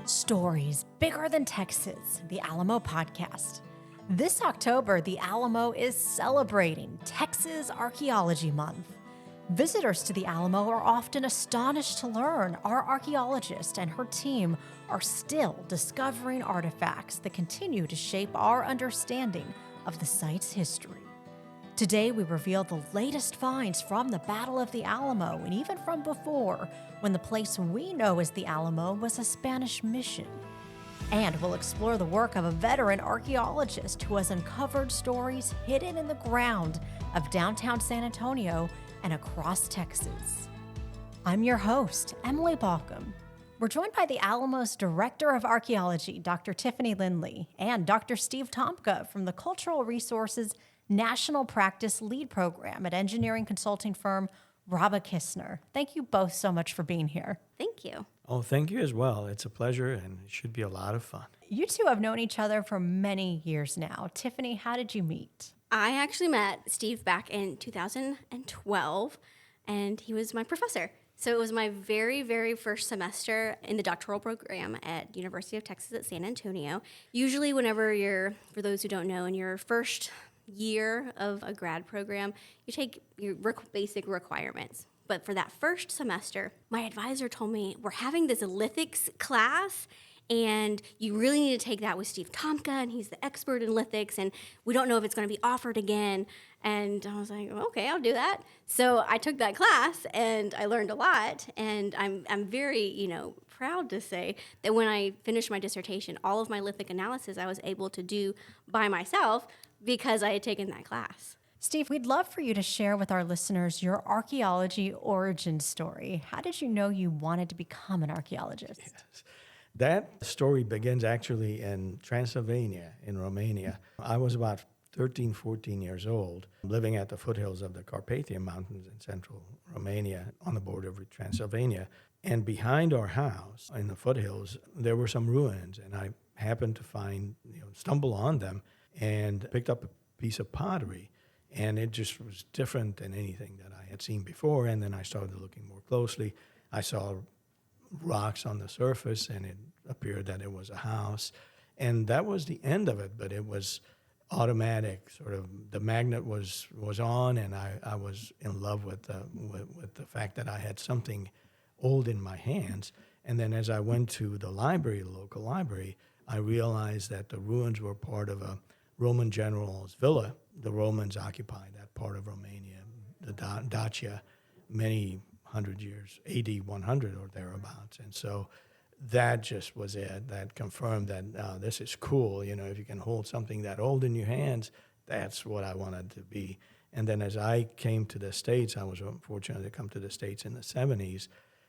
Stories bigger than Texas, the Alamo podcast. This October, the Alamo is celebrating Texas Archaeology Month. Visitors to the Alamo are often astonished to learn our archaeologist and her team are still discovering artifacts that continue to shape our understanding of the site's history. Today, we reveal the latest finds from the Battle of the Alamo and even from before, when the place we know as the Alamo was a Spanish mission. And we'll explore the work of a veteran archaeologist who has uncovered stories hidden in the ground of downtown San Antonio and across Texas. I'm your host, Emily Balcom. We're joined by the Alamo's Director of Archaeology, Dr. Tiffany Lindley, and Dr. Steve Tomka from the Cultural Resources National Practice Lead Program at engineering consulting firm Raba Kistner. Thank you both so much for being here. Thank you. Oh, thank you as well. It's a pleasure, and it should be a lot of fun. You two have known each other for many years now. Tiffany, how did you meet? I actually met Steve back in 2012, and he was my professor. So it was my very, very first semester in the doctoral program at University of Texas at San Antonio. Usually whenever for those who don't know, in your first year of a grad program, you take your basic requirements. But for that first semester, my advisor told me, we're having this lithics class, and you really need to take that with Steve Tomka, and he's the expert in lithics, and we don't know if it's going to be offered again. And I was like, okay, I'll do that. So I took that class, and I learned a lot, and I'm very, proud to say that when I finished my dissertation, all of my lithic analysis I was able to do by myself because I had taken that class. Steve, we'd love for you to share with our listeners your archaeology origin story. How did you know you wanted to become an archaeologist? Yes. That story begins actually in Transylvania, in Romania. I was about 13, 14 years old, living at the foothills of the Carpathian Mountains in central Romania on the border with Transylvania. And behind our house in the foothills, there were some ruins, and I happened to stumble on them and picked up a piece of pottery. And it just was different than anything that I had seen before. And then I started looking more closely. I saw rocks on the surface, and it appeared that it was a house. And that was the end of it, but it was automatic. Sort of the magnet was on, and I was in love with the fact that I had something old in my hands. And then as I went to the library, the local library, I realized that the ruins were part of a Roman general's villa. The Romans occupied that part of Romania, the Dacia, many hundred years, AD 100 or thereabouts. And so that just was it. That confirmed that this is cool. If you can hold something that old in your hands, that's what I wanted to be. And then as I came to the States, I was fortunate to come to the States in the 70s,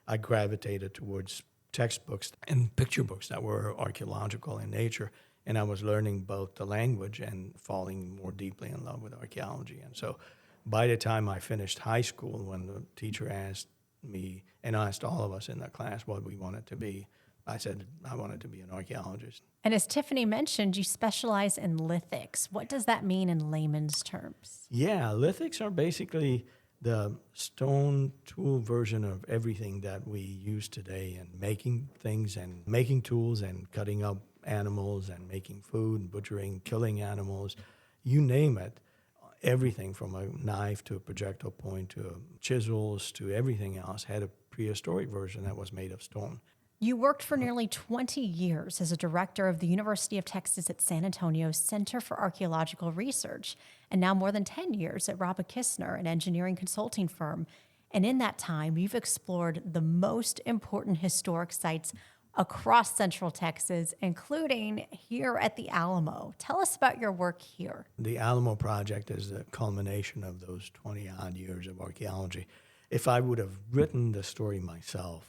I gravitated towards textbooks and picture books that were archaeological in nature. And I was learning both the language and falling more deeply in love with archaeology. And so by the time I finished high school, when the teacher asked me and asked all of us in the class what we wanted to be, I said I wanted to be an archaeologist. And as Tiffany mentioned, you specialize in lithics. What does that mean in layman's terms? Yeah, lithics are basically the stone tool version of everything that we use today in making things and making tools and cutting up animals and making food, butchering, killing animals, you name it. Everything from a knife to a projectile point to chisels to everything else had a prehistoric version that was made of stone. You worked for nearly 20 years as a director of the University of Texas at San Antonio's Center for Archaeological Research, and now more than 10 years at Raba Kistner, an engineering consulting firm. And in that time, you've explored the most important historic sites across Central Texas, including here at the Alamo. Tell us about your work here. The Alamo Project is the culmination of those 20-odd years of archaeology. If I would have written the story myself,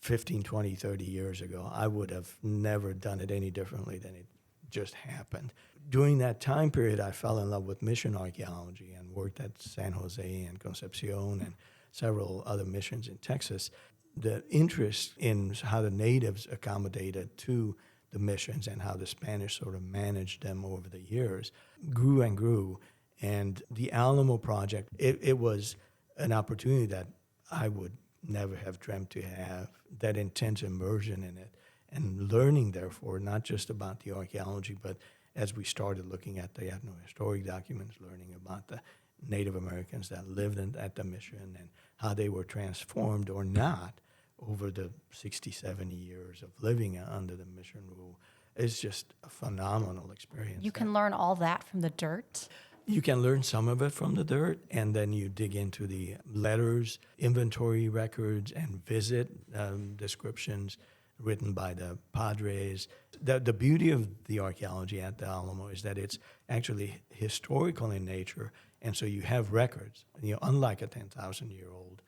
15, 20, 30 years ago, I would have never done it any differently than it just happened. During that time period, I fell in love with mission archaeology and worked at San Jose and Concepcion and several other missions in Texas. The interest in how the natives accommodated to the missions and how the Spanish sort of managed them over the years grew and grew. And the Alamo Project, it was an opportunity that I would never have dreamt to have that intense immersion in it and learning, therefore, not just about the archaeology, but as we started looking at the ethnohistoric documents, learning about the Native Americans that lived at the mission and how they were transformed or not over the 60, 70 years of living under the mission rule. It's just a phenomenal experience. You can learn all that from the dirt. You can learn some of it from the dirt, and then you dig into the letters, inventory records, and visit descriptions written by the padres. The beauty of the archaeology at the Alamo is that it's actually historical in nature, and so you have records. Unlike a 10,000-year-old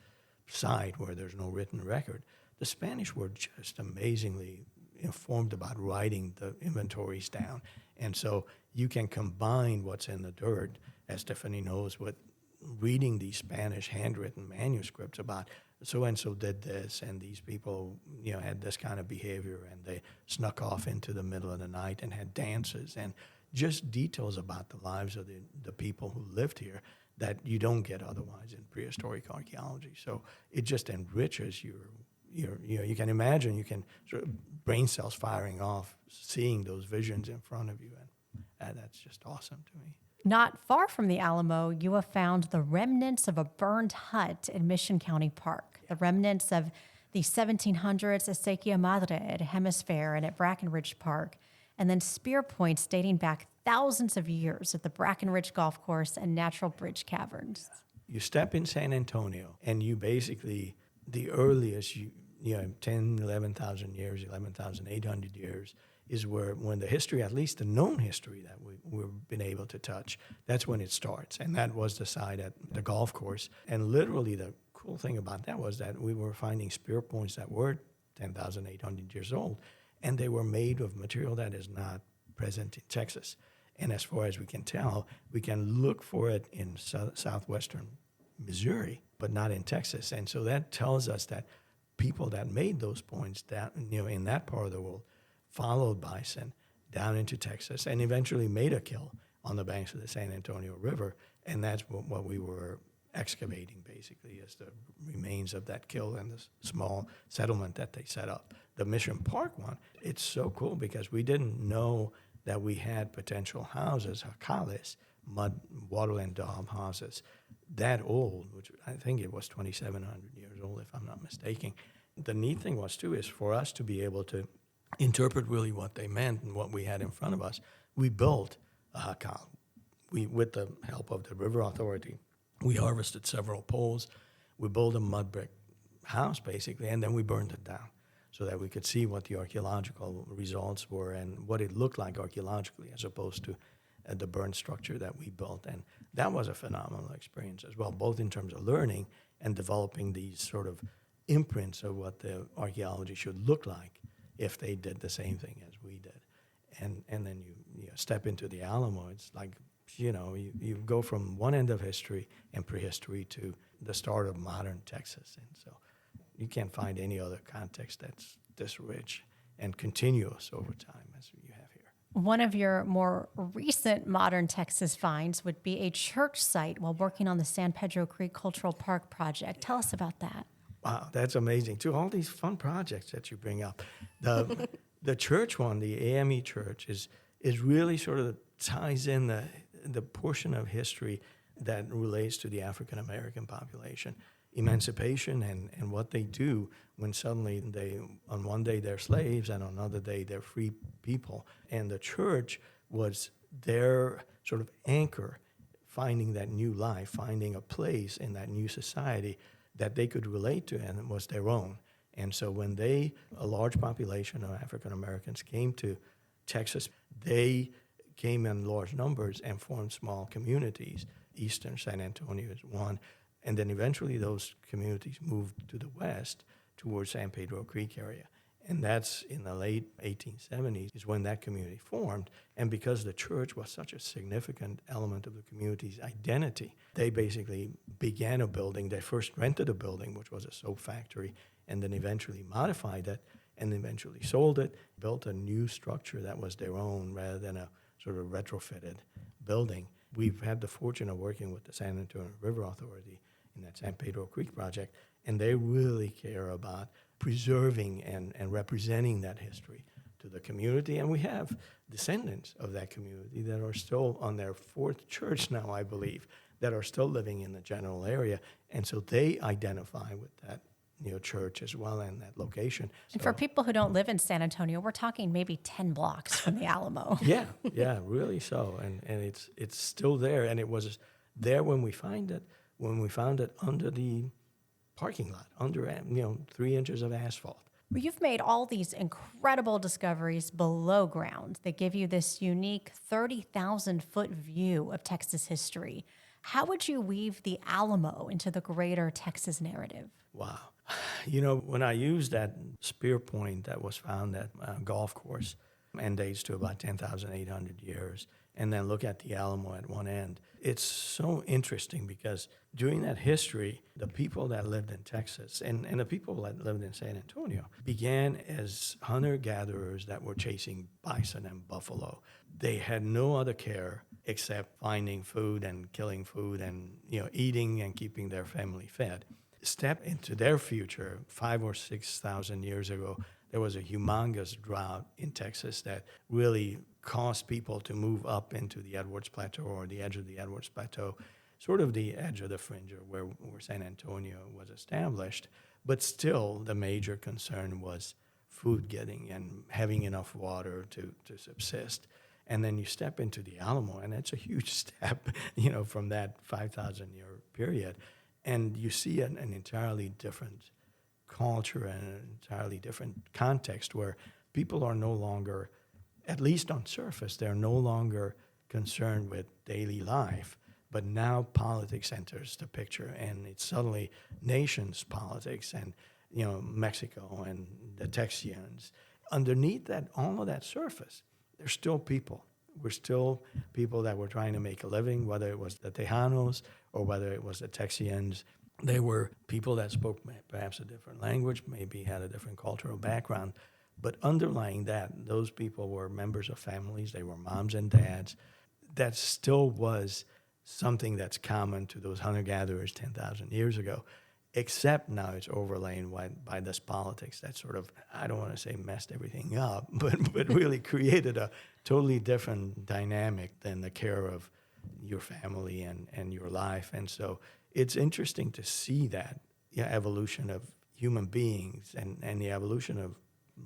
site where there's no written record, the Spanish were just amazingly informed about writing the inventories down. And so you can combine what's in the dirt, as Tiffany knows, with reading these Spanish handwritten manuscripts about so-and-so did this, and these people, had this kind of behavior, and they snuck off into the middle of the night and had dances, and just details about the lives of the people who lived here that you don't get otherwise in prehistoric archaeology. So it just enriches you can imagine, you can sort of brain cells firing off, seeing those visions in front of you, and that's just awesome to me. Not far from the Alamo, you have found the remnants of a burned hut in Mission County Park, the remnants of the 1700s Acequia Madre at Hemisphere and at Brackenridge Park, and then spear points dating back thousands of years at the Brackenridge Golf Course and Natural Bridge Caverns. You step in San Antonio, and you basically, the earliest, 10, 11,000 years, 11,800 years, is when the history, at least the known history that we've been able to touch, that's when it starts. And that was the site at the golf course. And literally the cool thing about that was that we were finding spear points that were 10,800 years old, and they were made of material that is not present in Texas. And as far as we can tell, we can look for it in southwestern Missouri, but not in Texas. And so that tells us that people that made those points that, in that part of the world followed bison down into Texas and eventually made a kill on the banks of the San Antonio River. And that's what we were excavating, basically, is the remains of that kill and the small settlement that they set up. The Mission Park one, it's so cool because we didn't know that we had potential houses, jacales, mud, wattle and daub houses, that old, which I think it was 2,700 years old, if I'm not mistaken. The neat thing was, too, is for us to be able to interpret really what they meant and what we had in front of us, we built a jacal. With the help of the River Authority, we harvested several poles. We built a mud brick house, basically, and then we burned it down so that we could see what the archaeological results were and what it looked like archaeologically as opposed to the burned structure that we built. And that was a phenomenal experience as well, both in terms of learning and developing these sort of imprints of what the archaeology should look like if they did the same thing as we did. And then you step into the Alamo, it's like, you go from one end of history and prehistory to the start of modern Texas. And so you can't find any other context that's this rich and continuous over time as you have here. One of your more recent modern Texas finds would be a church site while working on the San Pedro Creek Cultural Park project. Tell us about that. Wow, that's amazing, too. All these fun projects that you bring up. The church one, the AME church, is really sort of ties in the portion of history that relates to the African American population. Emancipation and what they do when suddenly on one day they're slaves and on another day they're free people. And the church was their sort of anchor, finding that new life, finding a place in that new society that they could relate to, and it was their own. And so when a large population of African Americans came to Texas, they came in large numbers and formed small communities. Eastern San Antonio is one. And then eventually those communities moved to the west towards San Pedro Creek area. And that's in the late 1870s is when that community formed. And because the church was such a significant element of the community's identity, they basically began a building. They first rented a building, which was a soap factory, and then eventually modified it, and eventually sold it, built a new structure that was their own rather than a sort of retrofitted building. We've had the fortune of working with the San Antonio River Authority in that San Pedro Creek project, and they really care about preserving and representing that history to the community. And we have descendants of that community that are still on their fourth church now, I believe, that are still living in the general area. And so they identify with that church as well and that location. And So, for people who don't live in San Antonio, we're talking maybe 10 blocks from the Alamo. yeah, really so. And it's still there. And it was there when we found it under the parking lot, under 3 inches of asphalt. Well, you've made all these incredible discoveries below ground that give you this unique 30,000-foot view of Texas history. How would you weave the Alamo into the greater Texas narrative? Wow. When I used that spear point that was found at a golf course and dates to about 10,800 years, and then look at the Alamo at one end, it's so interesting because during that history, the people that lived in Texas and the people that lived in San Antonio began as hunter-gatherers that were chasing bison and buffalo. They had no other care except finding food and killing food and eating and keeping their family fed. Step into their future, 5,000 or 6,000 years ago, there was a humongous drought in Texas that really caused people to move up into the Edwards Plateau or the edge of the Edwards Plateau, sort of the edge of the fringe of where San Antonio was established. But still, the major concern was food getting and having enough water to subsist. And then you step into the Alamo, and it's a huge step, from that 5,000-year period. And you see an entirely different culture and an entirely different context where people are no longer, at least on surface, they're no longer concerned with daily life, but now politics enters the picture, and it's suddenly nations politics and, Mexico and the Texians. Underneath that, all of that surface, there's still people. We're still people that were trying to make a living, whether it was the Tejanos or whether it was the Texians. They were people that spoke perhaps a different language, maybe had a different cultural background. But underlying that, those people were members of families. They were moms and dads. That still was something that's common to those hunter-gatherers 10,000 years ago, except now it's overlain by this politics that sort of, I don't want to say messed everything up, but really created a totally different dynamic than the care of your family and your life. And so it's interesting to see that evolution of human beings and the evolution of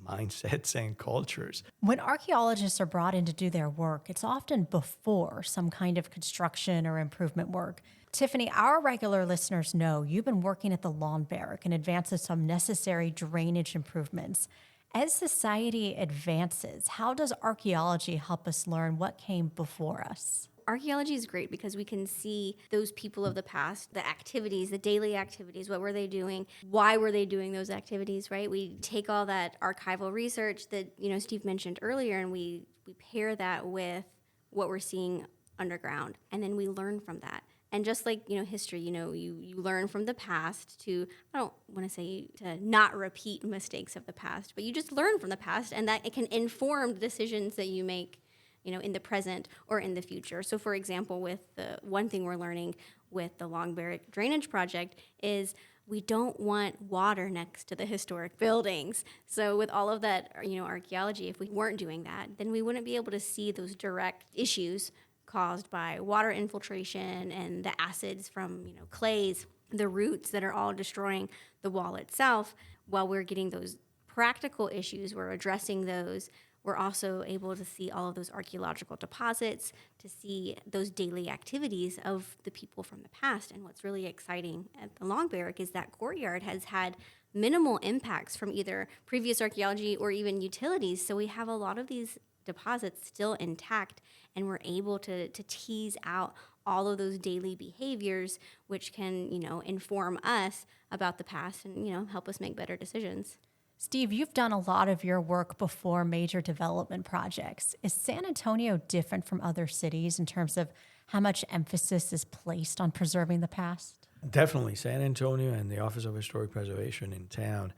mindsets and cultures. When archaeologists are brought in to do their work, it's often before some kind of construction or improvement work. Tiffany, our regular listeners know you've been working at the Lawn Barrack in advance of some necessary drainage improvements. As society advances, how does archaeology help us learn what came before us? Archaeology is great because we can see those people of the past, the activities, the daily activities. What were they doing? Why were they doing those activities, right? We take all that archival research that, Steve mentioned earlier, and we pair that with what we're seeing underground, and then we learn from that. And just like, history, you learn from the past to, I don't want to say to not repeat mistakes of the past, but you just learn from the past, and that it can inform the decisions that you make in the present or in the future. So for example, with the one thing we're learning with the Long Barrack Drainage Project is we don't want water next to the historic buildings. So with all of that, archaeology, if we weren't doing that, then we wouldn't be able to see those direct issues caused by water infiltration and the acids from, clays, the roots that are all destroying the wall itself. While we're getting those practical issues, we're addressing those. We're also able to see all of those archaeological deposits, to see those daily activities of the people from the past. And what's really exciting at the Long Barrack is that courtyard has had minimal impacts from either previous archaeology or even utilities. So we have a lot of these deposits still intact, and we're able to tease out all of those daily behaviors, which can, inform us about the past and, help us make better decisions. Steve, you've done a lot of your work before major development projects. Is San Antonio different from other cities in terms of how much emphasis is placed on preserving the past? Definitely. San Antonio and the Office of Historic Preservation in town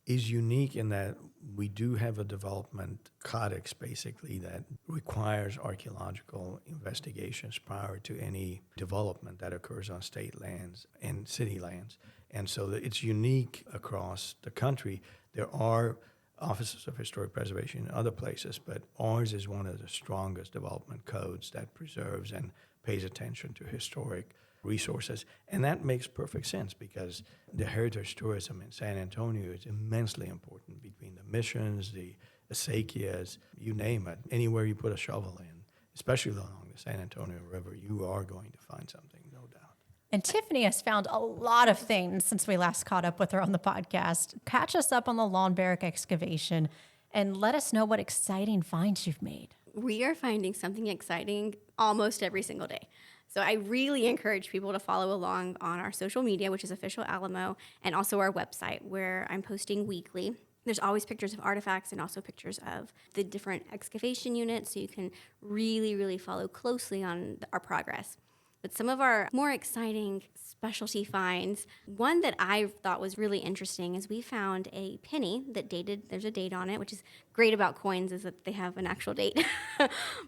is unique in that we do have a development codex, basically, that requires archaeological investigations prior to any development that occurs on state lands and city lands. And so it's unique across the country. There are offices of historic preservation in other places, but ours is one of the strongest development codes that preserves and pays attention to historic resources. And that makes perfect sense because the heritage tourism in San Antonio is immensely important between the missions, the acequias, you name it. Anywhere you put a shovel in, especially along the San Antonio River, you are going to find something, no doubt. And Tiffany has found a lot of things since we last caught up with her on the podcast. Catch us up on the Lawn Barrack excavation and let us know what exciting finds you've made. We are finding something exciting almost every single day. So I really encourage people to follow along on our social media, which is Official Alamo, and also our website where I'm posting weekly. There's always pictures of artifacts and also pictures of the different excavation units, so you can really, really follow closely on our progress. But some of our more exciting specialty finds, one that I thought was really interesting is we found a penny that dated, there's a date on it, which is great about coins is that they have an actual date.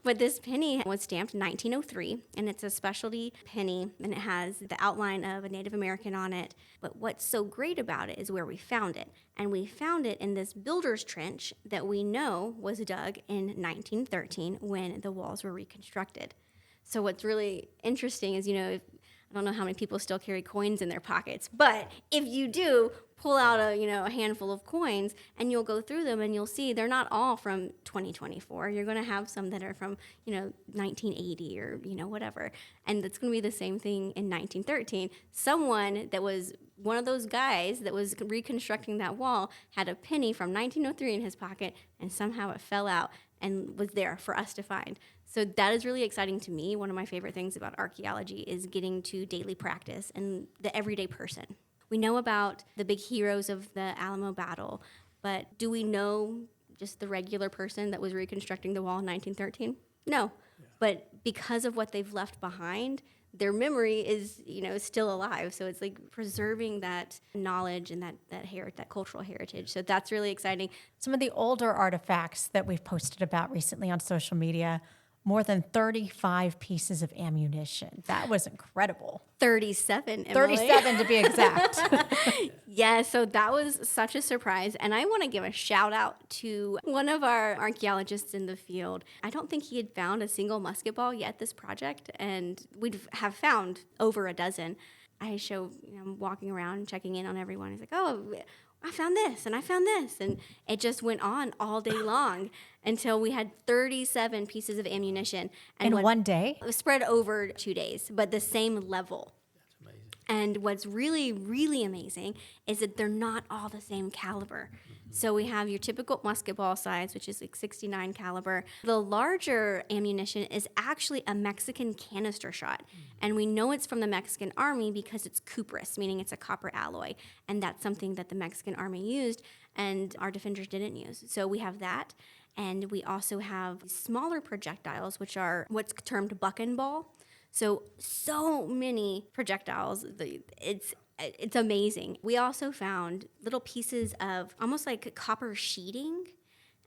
But this penny was stamped 1903, and it's a specialty penny, and it has the outline of a Native American on it. But what's so great about it is where we found it. And we found it in this builder's trench that we know was dug in 1913 when the walls were reconstructed. So what's really interesting is, I don't know how many people still carry coins in their pockets, but if you do, pull out a handful of coins and you'll go through them and you'll see they're not all from 2024. You're going to have some that are from, 1980 or, whatever. And it's going to be the same thing in 1913. Someone that was one of those guys that was reconstructing that wall had a penny from 1903 in his pocket, and somehow it fell out and was there for us to find. So that is really exciting to me. One of my favorite things about archaeology is getting to daily practice and the everyday person. We know about the big heroes of the Alamo battle, but do we know just the regular person that was reconstructing the wall in 1913? No. Yeah. But because of what they've left behind, their memory is, still alive. So it's like preserving that knowledge and that cultural heritage. So that's really exciting. Some of the older artifacts that we've posted about recently on social media, more than 35 pieces of ammunition. That was incredible. 37, Emily. 37 to be exact. Yeah, so that was such a surprise. And I want to give a shout out to one of our archaeologists in the field. I don't think he had found a single musket ball yet this project, and we'd have found over a dozen. I show, walking around, checking in on everyone. He's like, oh, I found this, and I found this. And it just went on all day long until we had 37 pieces of ammunition. And in one day? It was spread over 2 days, but the same level. That's amazing. And what's really, really amazing is that they're not all the same caliber. So we have your typical musket ball size, which is like 69 caliber. The larger ammunition is actually a Mexican canister shot. And we know it's from the Mexican Army because it's cuprous, meaning it's a copper alloy. And that's something that the Mexican Army used and our defenders didn't use. So we have that. And we also have smaller projectiles, which are what's termed buck and ball. So many projectiles. It's amazing. We also found little pieces of almost like copper sheeting.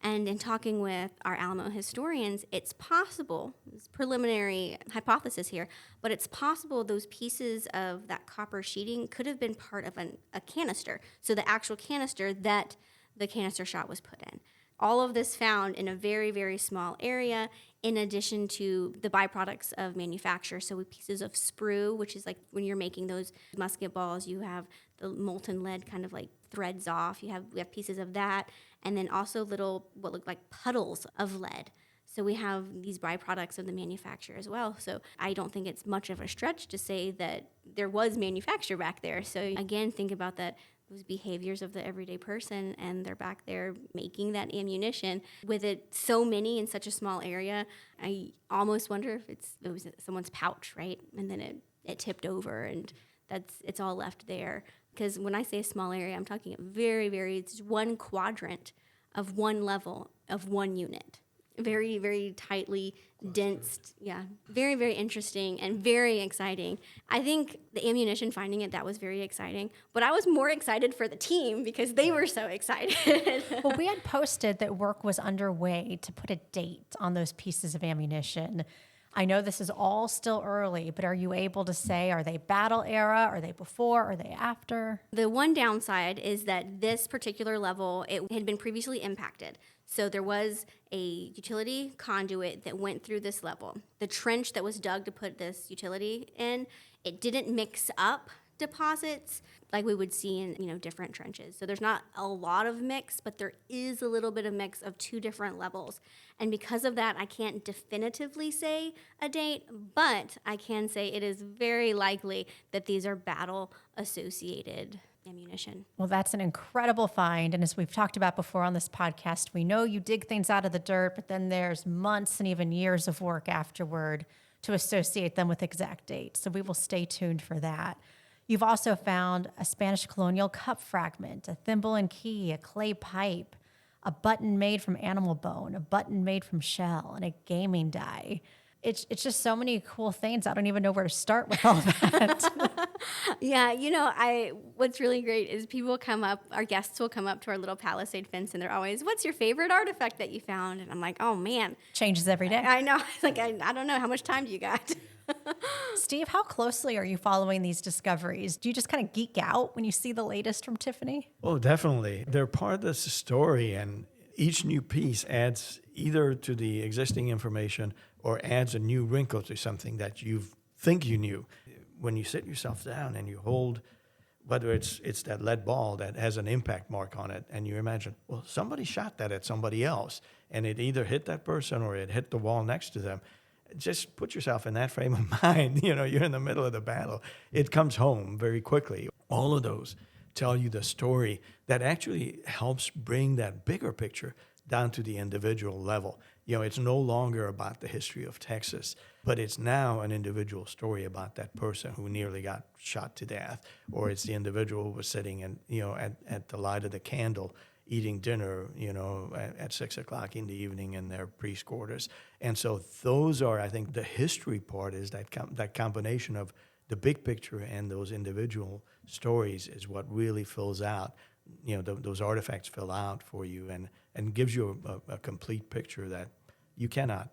And in talking with our Alamo historians, it's possible, it's preliminary hypothesis here, but it's possible those pieces of that copper sheeting could have been part of a canister. So the actual canister that the canister shot was put in. All of this found in a very, very small area, in addition to the byproducts of manufacture. So pieces of sprue, which is like when you're making those musket balls, you have the molten lead kind of like threads off. We have pieces of that, and then also little what look like puddles of lead. So we have these byproducts of the manufacture as well. So I don't think it's much of a stretch to say that there was manufacture back there. So again, think about that. Those behaviors of the everyday person, and they're back there making that ammunition with it so many in such a small area. I almost wonder if it was someone's pouch, right? And then it tipped over, and it's all left there. Because when I say a small area, I'm talking very, very, it's one quadrant of one level of one unit. very, very tightly dense. Yeah, very, very interesting and very exciting. I think the ammunition, finding it, that was very exciting. But I was more excited for the team because they were so excited. Well, we had posted that work was underway to put a date on those pieces of ammunition. I know this is all still early, but are you able to say, are they battle era? Are they before? Are they after? The one downside is that this particular level, it had been previously impacted. So there was a utility conduit that went through this level. The trench that was dug to put this utility in, it didn't mix up deposits like we would see in different trenches. So there's not a lot of mix, but there is a little bit of mix of two different levels. And because of that, I can't definitively say a date, but I can say it is very likely that these are battle associated ammunition. Well, that's an incredible find. And as we've talked about before on this podcast, we know you dig things out of the dirt, but then there's months and even years of work afterward to associate them with exact dates. So we will stay tuned for that. You've also found a Spanish colonial cup fragment, a thimble and key, a clay pipe, a button made from animal bone, a button made from shell, and a gaming die. It's just so many cool things. I don't even know where to start with all that. Yeah, what's really great is people come up, our guests will come up to our little palisade fence, and they're always, "What's your favorite artifact that you found?" And I'm like, "Oh man, Changes every day. I know." Like I don't know, how much time do you got? Steve, how closely are you following these discoveries? Do you just kind of geek out when you see the latest from Tiffany? Oh, definitely. They're part of the story, and each new piece adds either to the existing information or adds a new wrinkle to something that you think you knew. When you sit yourself down and you hold, whether it's that lead ball that has an impact mark on it, and you imagine, well, somebody shot that at somebody else, and it either hit that person or it hit the wall next to them. Just put yourself in that frame of mind. You're in the middle of the battle. It comes home very quickly. All of those tell you the story that actually helps bring that bigger picture down to the individual level. It's no longer about the history of Texas, but it's now an individual story about that person who nearly got shot to death, or it's the individual who was sitting at the light of the candle eating dinner, at 6 o'clock in the evening in their priest quarters. And so those are, I think, the history part is that combination of the big picture and those individual stories is what really fills out, those artifacts fill out for you and gives you a complete picture that you cannot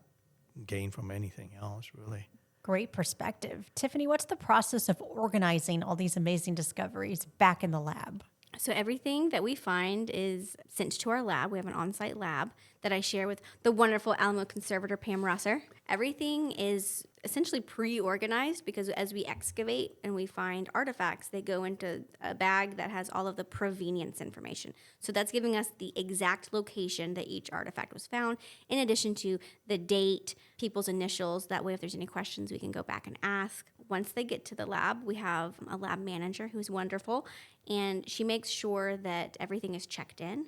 gain from anything else, really. Great perspective. Tiffany, what's the process of organizing all these amazing discoveries back in the lab? So everything that we find is sent to our lab. We have an on-site lab that I share with the wonderful Alamo conservator, Pam Russer. Everything is essentially pre-organized because as we excavate and we find artifacts, they go into a bag that has all of the provenience information. So that's giving us the exact location that each artifact was found, in addition to the date, people's initials. That way, if there's any questions, we can go back and ask. Once they get to the lab, we have a lab manager who's wonderful, and she makes sure that everything is checked in.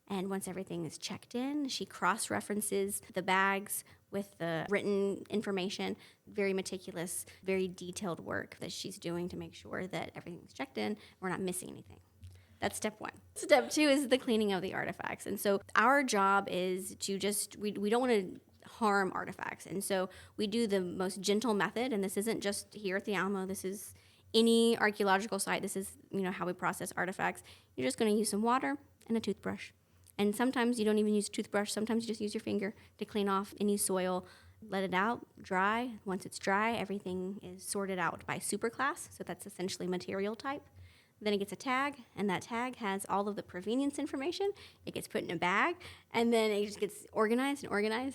And once everything is checked in, she cross-references the bags with the written information. Very meticulous, very detailed work that she's doing to make sure that everything's checked in, we're not missing anything. That's step one. Step two is the cleaning of the artifacts. And so our job is to we don't want to harm artifacts. And so we do the most gentle method, and this isn't just here at the Alamo, this is any archaeological site. This is, how we process artifacts. You're just going to use some water and a toothbrush. And sometimes you don't even use a toothbrush. Sometimes you just use your finger to clean off any soil. Let it out, dry. Once it's dry, everything is sorted out by superclass. So that's essentially material type. Then it gets a tag, and that tag has all of the provenience information. It gets put in a bag, and then it just gets organized,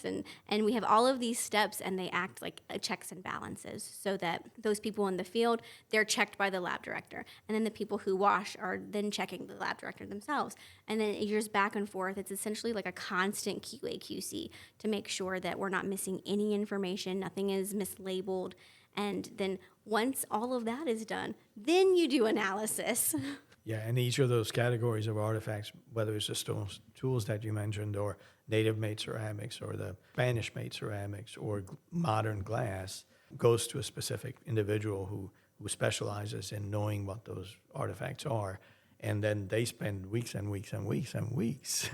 and we have all of these steps, and they act like checks and balances, so that those people in the field, they're checked by the lab director, and then the people who wash are then checking the lab director themselves, and then you're just back and forth. It's essentially like a constant QA/QC to make sure that we're not missing any information, nothing is mislabeled. And then once all of that is done, then you do analysis. Yeah, and each of those categories of artifacts, whether it's the stones, tools that you mentioned, or native-made ceramics, or the Spanish-made ceramics, or modern glass, goes to a specific individual who specializes in knowing what those artifacts are. And then they spend weeks and weeks and weeks and weeks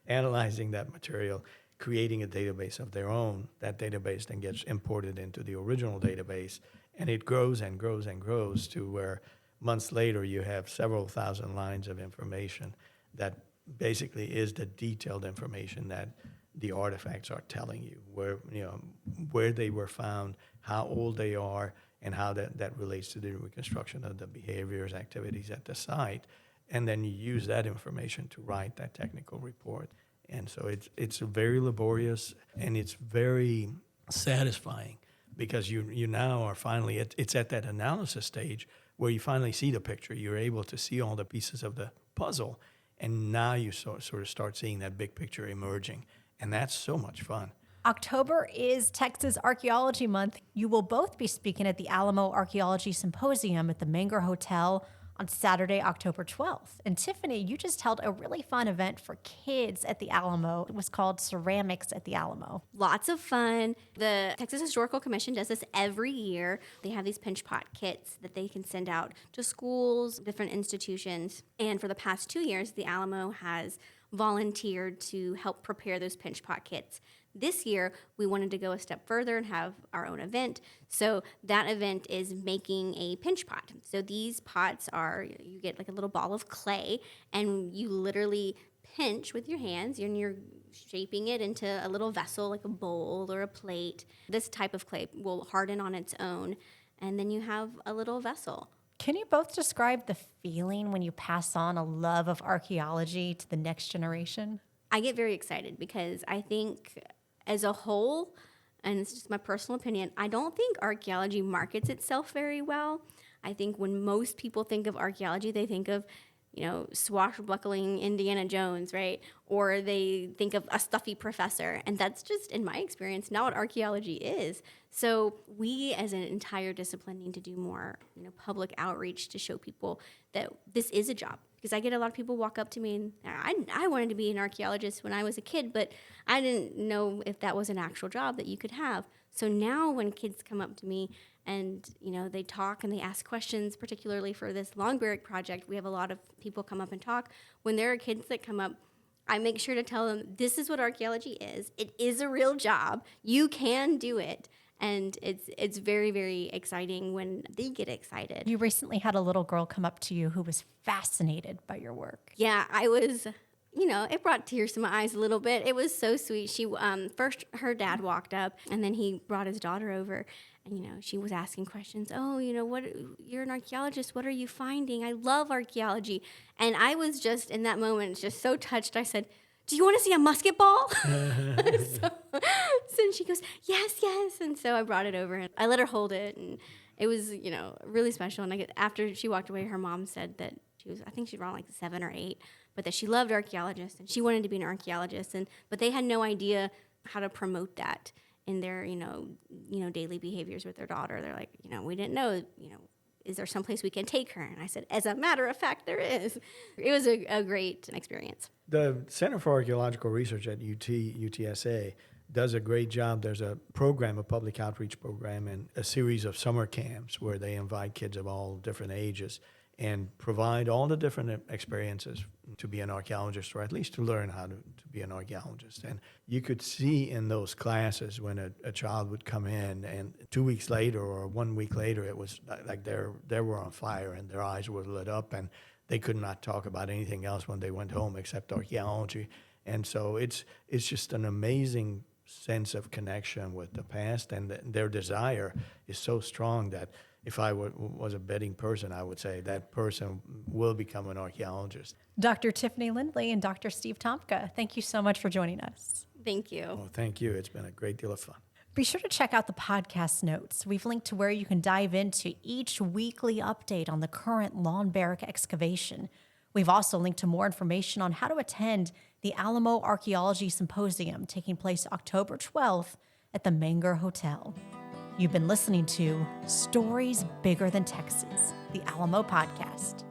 analyzing that material, creating a database of their own. That database then gets imported into the original database, and it grows and grows and grows to where months later you have several thousand lines of information that basically is the detailed information that the artifacts are telling you, where they were found, how old they are, and how that relates to the reconstruction of the behaviors, activities at the site. And then you use that information to write that technical report. And so it's very laborious, and it's very satisfying, because you now are finally, it's at that analysis stage where you finally see the picture. You're able to see all the pieces of the puzzle, and now you sort of start seeing that big picture emerging. And that's so much fun. October is Texas Archaeology Month. You will both be speaking at the Alamo Archaeology Symposium at the Menger Hotel on Saturday, October 12th. And Tiffany, you just held a really fun event for kids at the Alamo. It was called Ceramics at the Alamo. Lots of fun. The Texas Historical Commission does this every year. They have these pinch pot kits that they can send out to schools, different institutions. And for the past 2 years, the Alamo has volunteered to help prepare those pinch pot kits. This year, we wanted to go a step further and have our own event. So that event is making a pinch pot. So these pots are, you get like a little ball of clay, and you literally pinch with your hands, and you're shaping it into a little vessel, like a bowl or a plate. This type of clay will harden on its own, and then you have a little vessel. Can you both describe the feeling when you pass on a love of archaeology to the next generation? I get very excited because I think as a whole, and it's just my personal opinion, I don't think archaeology markets itself very well. I think when most people think of archaeology, they think of, swashbuckling Indiana Jones, right? Or they think of a stuffy professor. And that's just, in my experience, not what archaeology is. So we as an entire discipline need to do more, public outreach to show people that this is a job. Because I get a lot of people walk up to me, and I wanted to be an archaeologist when I was a kid, but I didn't know if that was an actual job that you could have. So now when kids come up to me and, they talk and they ask questions, particularly for this Long Barrack project, we have a lot of people come up and talk. When there are kids that come up, I make sure to tell them, this is what archaeology is. It is a real job. You can do it. And it's very, very exciting when they get excited. You recently had a little girl come up to you who was fascinated by your work. Yeah, I was, it brought tears to my eyes a little bit. It was so sweet. She first, her dad walked up, and then he brought his daughter over. And, she was asking questions. Oh, what? You're an archaeologist. What are you finding? I love archaeology. And I was just, in that moment, just so touched. I said, do you want to see a musket ball? So she goes, yes. And so I brought it over, and I let her hold it. And it was, really special. And after she walked away, her mom said that I think she was around like 7 or 8, but that she loved archaeologists and she wanted to be an archaeologist. But they had no idea how to promote that in their, daily behaviors with their daughter. They're like, we didn't know, is there someplace we can take her? And I said, as a matter of fact, there is. It was a great experience. The Center for Archaeological Research at UTSA does a great job. There's a program, a public outreach program, and a series of summer camps where they invite kids of all different ages and provide all the different experiences to be an archaeologist, or at least to learn how to be an archaeologist. And you could see in those classes when a child would come in, and 2 weeks later or 1 week later, it was like they were on fire and their eyes were lit up, and they could not talk about anything else when they went home except archaeology. And so it's just an amazing sense of connection with the past, and their desire is so strong that if I was a betting person, I would say that person will become an archaeologist. Dr. Tiffany Lindley and Dr. Steve Tomka, thank you so much for joining us. Thank you. Oh, thank you. It's been a great deal of fun. Be sure to check out the podcast notes. We've linked to where you can dive into each weekly update on the current Long Barrack excavation. We've also linked to more information on how to attend the Alamo Archaeology Symposium taking place October 12th at the Menger Hotel. You've been listening to Stories Bigger Than Texas, the Alamo Podcast.